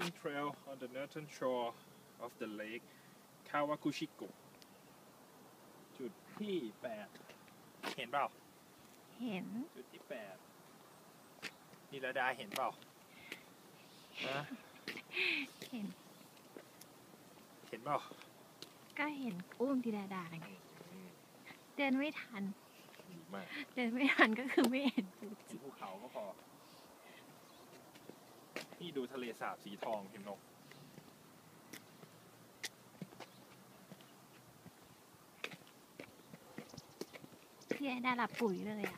walking trail on the northern shore of the lake Kawakuchiko จุดที่8เห็นเปล่าเห็นจุดที่8นิรดาเห็นเปล่านะเห็นเปล่าก็เห็นอุ้มนิรดาไงเดินไม่ทันดีมากเดินไม่ทันก็คือไม่เห็นภูเขาก็พอนี่ดูทะเลสาบสีทองเห็นนกพี่ไอ้ดาหลับปุ๋ยเลยอ่ะ